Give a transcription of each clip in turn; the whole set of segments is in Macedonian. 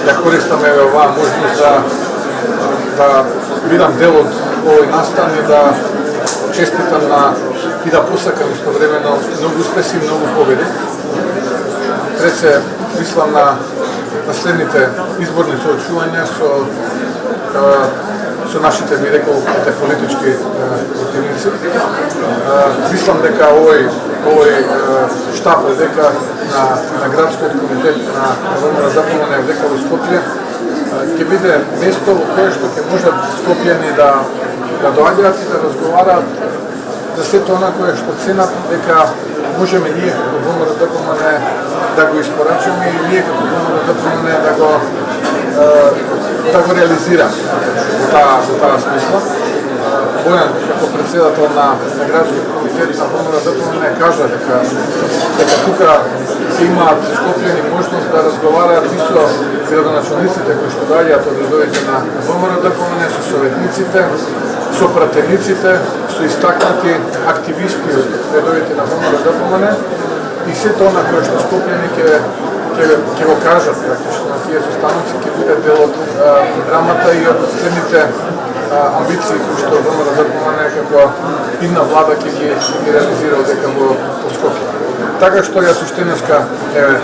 ја користам оваа можност да бидам дел од овој настан и да честитам и да посакам истовремено многу успеси и многу победи. Пред се мислам на следните изборни соочувања со нашите, би рекол, политички противници. Мислам дека овој штаб дека на градскиот комитет на ВМРО-ДПМН дека во Скопје ќе биде место во кое што ќе можат скопјани да доаѓаат и да разговараат за сето она кое што ценат дека можеме ние како ВМРО-ДПМН да го испорачаме и ние како ВМРО-ДПМН да го реализираме во таа смисла. Бојан како председател на градскиот комитет на ВМРО-ДПМН кажа дека тука имаат скопјани можност да разговараат и со градоначалниците кои што доаѓаат од редовите на ВМРО-ДПМН, со советниците, со пратениците, со истакнати активисти од редовите на ВМРО-ДПМН и сето она кое што скопјани ќе го кажат практично на тие состаноци, ќе биде дел од програмата и од следните амбиции кои што ВМРО-ДПМН како идна влада ќе ги реализира дека во Скопје. Така што ја суштинеска ја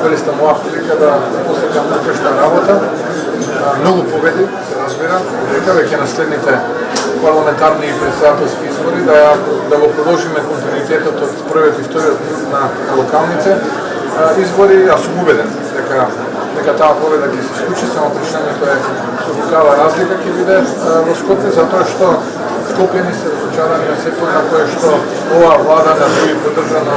користам оваа прилика да посекам успешна работа, многу победи, се разбира, дека веќе на следните парламентарни и председателски избори да го продолжиме континуитетот од првиот и вториот круг на локалните избори. Јас сум убеден дека таа победа ќе се случи, само прашањето е со каква разлика ќе биде во Скопје, затоа што скопјани се разочарани на сето на кое што оваа влада на други поддржана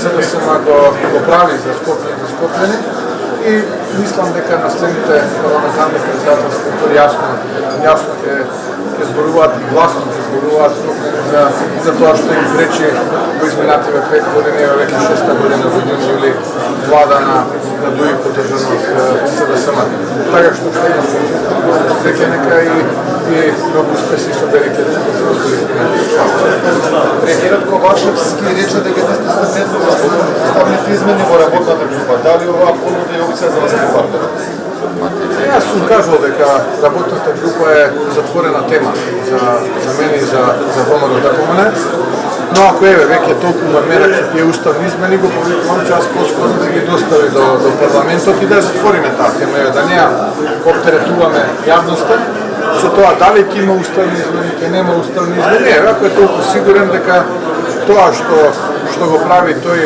СДСМ го прави за скопјани и мислам дека на следните парламентарни председателски избори јасно ќе зборуваат и гласно ќе зборуваат за тоа што им пречи во изминативе 5 години, веќе 6-та година во јули влада на дуи поддржана од СДСМ. Така што ще имам среќа нека и многу успеси со великите Премиерот Ковачевски рече дека не сте стабилни за ставните измени во работната група. Дали оваа понуда е опција за вас како партнер? Јас сум кажал дека работната група е затворена тема за мене и за ВМРО-ДПМН, но ако веќе толку мерак со тие уставни измени, го повикувам час поскоро да ги достави до парламентот и да затвориме таа тема, да не ја оптеретуваме јавноста со тоа дали ќе има уставни измени, ќе нема уставни измени. Ако е толку сигурен дека тоа што го прави тој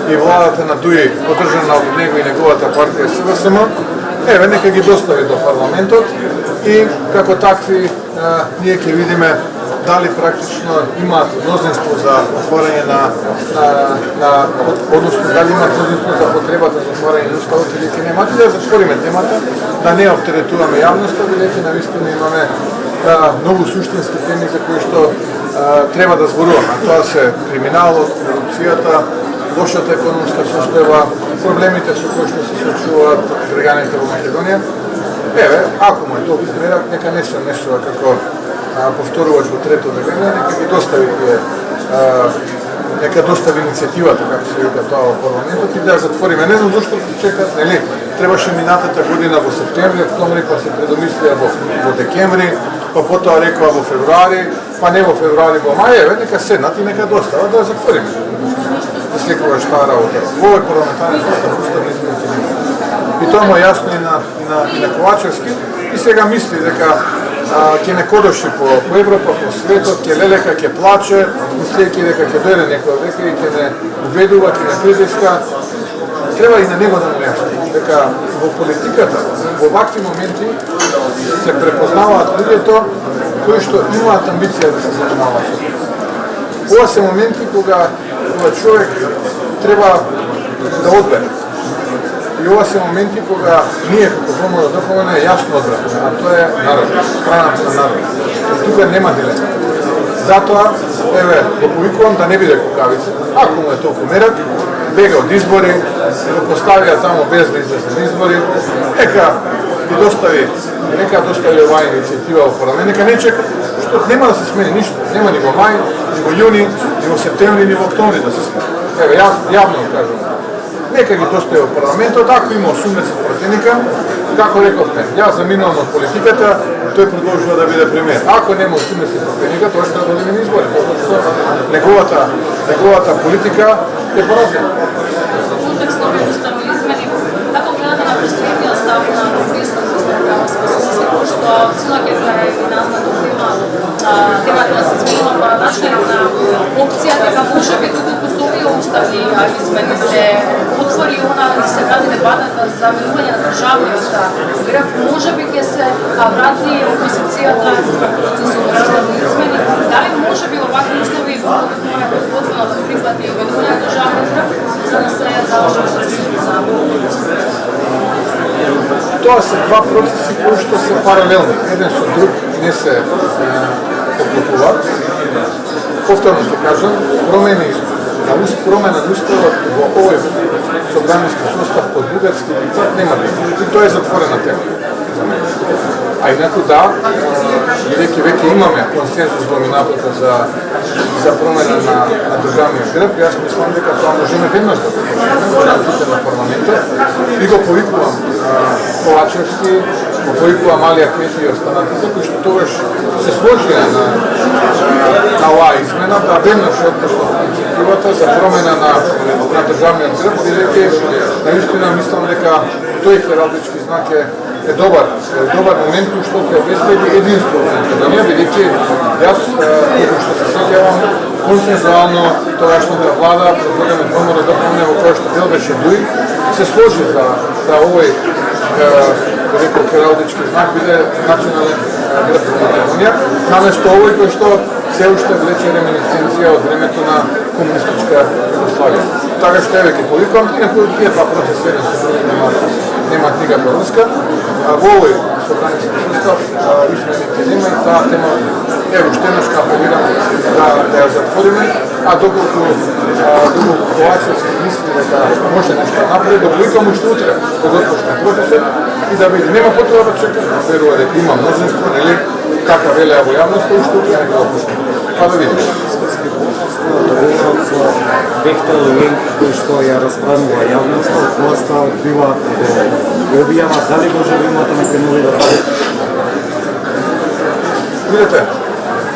и владата на Дуи, поддржана од него и неговата партија СДСМ, нека ги достави до парламентот и како такви ние ќе видиме дали практично имаат мнозинство за отворање односно дали имаат мнозинство за потребата за отворање на уставот или ќе немаат, да затвориме темата, да не оптеретуваме јавноста, бидејќи навистина имаме многу суштински теми за кои што треба да зборуваме. Тоа се криминалот, корупцијата, лошата економска состојба, проблемите со кои што се соочуваат граѓаните во Македонија. Ако му е толку мерак, нека не се нешто како повторувач во трето време, нека ги достави нека достави иницијативата, како се вика тоа во парламентот и да ја затвориме. Не знам зашто чекат, нели? Требаше минатата година во септември, октомври, па се предомислија во декември, па потоа рекоа во февруари, па не во февруари, во мај, нека седнат и нека достават да ја затвориме. Да секогаш таа работа. Во овој парламентарен состав уставни измени нема. И тоа му е јасно и на Ковачевски и сега мисли дека ќе не кодоши по Европа, по светот, ќе лелека, ќе плаче, мислејќи дека ќе дојде некој века и ќе не убедува, ќе не притиска. Треба и на него да му јасно дека во политиката, во вакви моменти се препознаваат луѓето кои што имаат амбиција да се занимаваат. Ова се моменти кога човек треба да одбере. И ова се моменти кога ние како ВМРО-ДПМН јасно одбраме, а тоа е народ, страната на народ. И тука нема дилема. Затоа, го повикувам да не биде кукавица, ако му е толку мерак, бега од избори, го поставија таму без да излезе на избори, нека достави оваа иницијатива во парламент, нека не чека, што нема да се смени ништо, нема ни во мај, ни во јуни, ни во септември, ни во октомври да се смени. Јавно кажам. Нека ги достави во парламентот, ако има 80 противника, како рековме, јас заминувам од политиката, тој продолжува да биде премиер. Ако нема устимести претеника, тој ще да дојде на избори, неговата политика е поразена. Контекст на уставни измени, како гледате на просветниот став на Европската програма спасност, што силаката е и назнато темата да се зменува начинот на опција, дека може би доколку со овие уставни измени се отвори она и се вради дебатата за менување на државниот греб, може би ќе се врати опозицијата со уставни измени. Дали може би овакви услови може подготвено да прифати менување на државниот греб, за да се заложи процесот за Тоа се два процеси кои што се паралелни. Еден со друг не се поклопуваат. Повторно ќе кажам, промена на уставот во овој собраниски состав под бугарски диктат нема да има. И тоа е затворена тема за мене. А инаку да, бидејќи веќе имаме консензус во минатото за промена на државниот греб, јас мислам дека тоа можеме веднаш да го рамките на парламентот и го повикувам Ковачевски, го повикувам Алија Квети и останатите, кои што тогаш се сложија на оваа измена, да веднаш откажат инициативата за промена на државниот греб, бидејќи наистина мислам дека тој хералдички знак е добар момент кој што ќе обезбеди единство во Македонија, бидејќи јас, како што се сеќавам, консензуално тогашната влада, предводена од ВМРО ДПМНЕ, во која што дел беше ДУИ, се сложи за овој рекол хералдички знак биде национален греб во Македонија, наместо овој кој што се уште влече реминисценција од времето на комунистичка Југославија. Така што еве ќе повикувам, инаку тие два процеси еден со друг нема никаква врска. Во овој собраниски состав измените нема, таа тема е уште еднаш апелирам да ја затвориме, а доколку Ковачевски мисли дека може нешто да направи, да повикам уште утре да го отпочне процесот и да види. Нема потреба да чека, верува дека има мнозинство, нели, така велеа во јавноста, уште утре нека го отпочне. Па да видиме. Договорот со Бехтел и кој што ја расправува јавноста, власта бива го објава дали може да имате неке нови детали? Видете,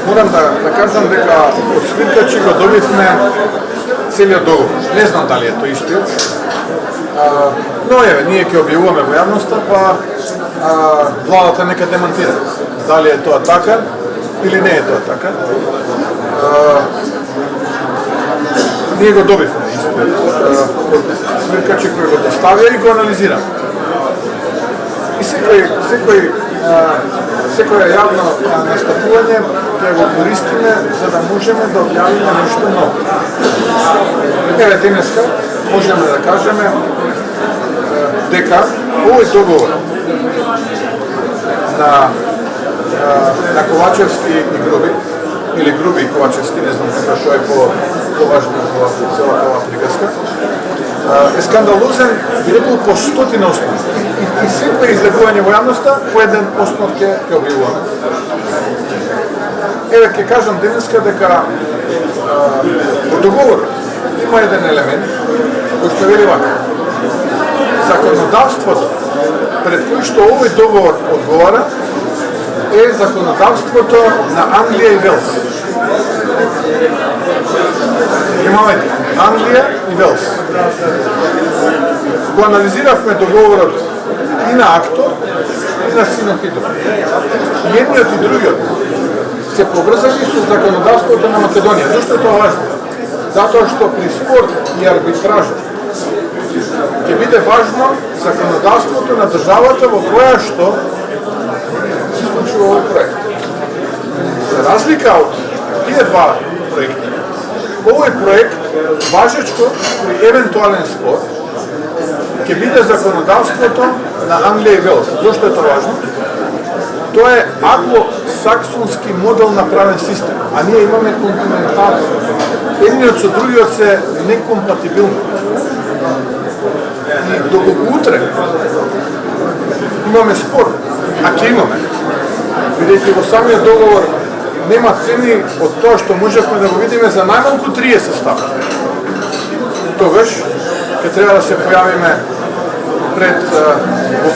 морам да кажам дека од Свиркачи го добивме целиот договор. Не знам дали е тој истиот, но еве, ние ќе објавуваме во јавноста, па владата нека демонтира. Дали е тоа така или не е тоа така. Ние го добивме истиот од Свиркачи кој го доставија и го анализираме. И секој јавно настапување ќе го користиме за да можеме да објавиме нешто ново. Еве денеска можеме да кажеме дека овој договор на Ковачевски и Груби, или Груби и Ковачевски, не знам како што е поважно во целата оваа приказка, е скандалозен, би рекол, по стотина основи. И секој излегување во јавноста, по еден основ ќе објавуваме. Еве, ќе кажам денеска дека во договорот има еден елемент кој што вели вака. Законодавството пред кој што овој договор одговара е законодавството на Англија и Велс. Внимавајте, Англија и Велс. Го анализиравме договорот и на Актор, и на Синохидро. Едниот и другиот се поврзани со законодавството на Македонија. Зошто е тоа важно? Затоа што при спор и арбитража ќе биде важно законодавството на државата во која што се случува овој проект. За разлика од тие два проекти, овој проект важечко при евентуален спор ќе биде законодавството на Англија и Велс. Зошто е тоа важно? Тоа е англо-саксонски модел на правен систем, а ние имаме континентален. Едниот со другиот се некомпатибилни. И доколку утре имаме спор, а ќе имаме, бидејќи во самиот договор нема цени од тоа што можевме да го видиме за најмалку 30 ставки. Тогаш ќе треба да се појавиме пред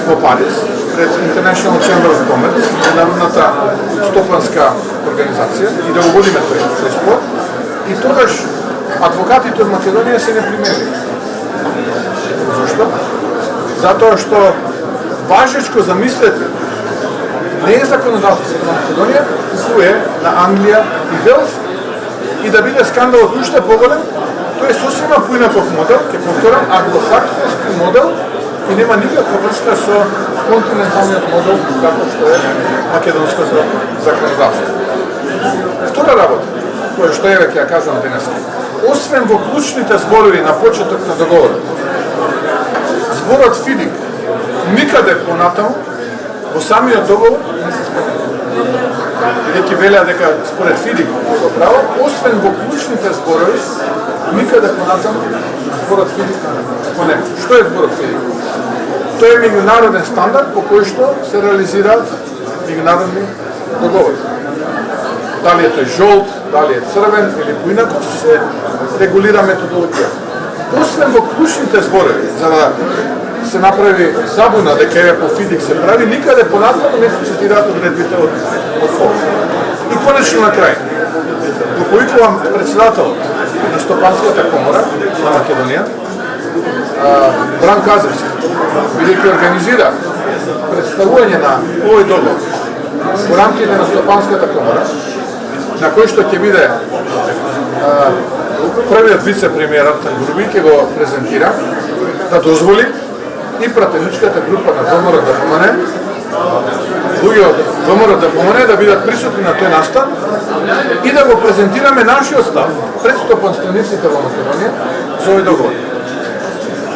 во Париз, пред International Chamber of Commerce, меѓународната стопанска организација, и да го водиме тој спор. И тогаш адвокатите од Македонија се не примерили. Зошто? Затоа што важечко замислете, не е законодателството на Македонија, туку е на Англија и Велс, и да биде скандалот уште поголем, тој е сосема поинаков модел, ќе повторам, англосаксонски модел, и нема никаква врска со континенталниот модел, како што е македонското законодавство. Втора работа, која што еве ќе ја кажам денес, освен во клучните зборови на почеток на договорот, зборот ФИДИК никаде понатаму во самиот договор не се спомена. Бидејќи велеа дека според ФИДИК го право, освен во клучните зборови, никаде понатаму зборот ФИДИК го нема. Што е зборот ФИДИК? Тој е меѓународен стандард по кој што се реализираат меѓународни договори. Дали е тој жолт, дали е црвен или поинаков, се регулира методологија. Освен во клучните зборови, за да се направи забуна дека еве по ФИДИК се прави, никаде понатаму не се цитираат одредбите од ФОК. И конечно на крај, го повикувам председателот на Стопанската комора на Македонија, Бран Казевски, бидејќи организира представување на овој договор во рамките на Стопанската комора, на кој што ќе биде првиот вице-премиер Артем Груби, ќе го презентира, да дозволи и пратеничката група на ВМРО ДПМН, луѓе од ВМРО ДПМН да бидат присутни на тој настан и да го презентираме нашиот став пред стопанствениците во Македонија за овој договор.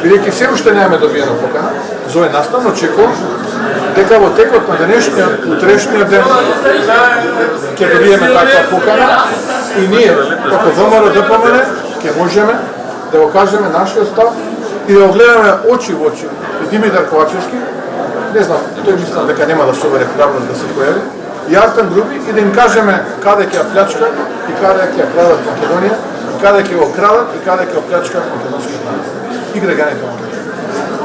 Бидејќи се уште немаме добиена покана за овој настан, очекувам дека во текот на денешниот, утрешниот ден ќе добиеме таква покана и ние, како ВМРО ДПМН, ќе можеме да го кажеме нашиот став и да го гледаме очи во очи и Димитар Ковачевски, не знам, тој мислам дека нема да собере храброст да се појави, и Артем Груби, и да им кажеме каде ќе ја плячка и каде ќе ја крадат Македонија, и каде ќе го крадат и каде ќе ја плячка македонскиот народ и граѓаните Македонија.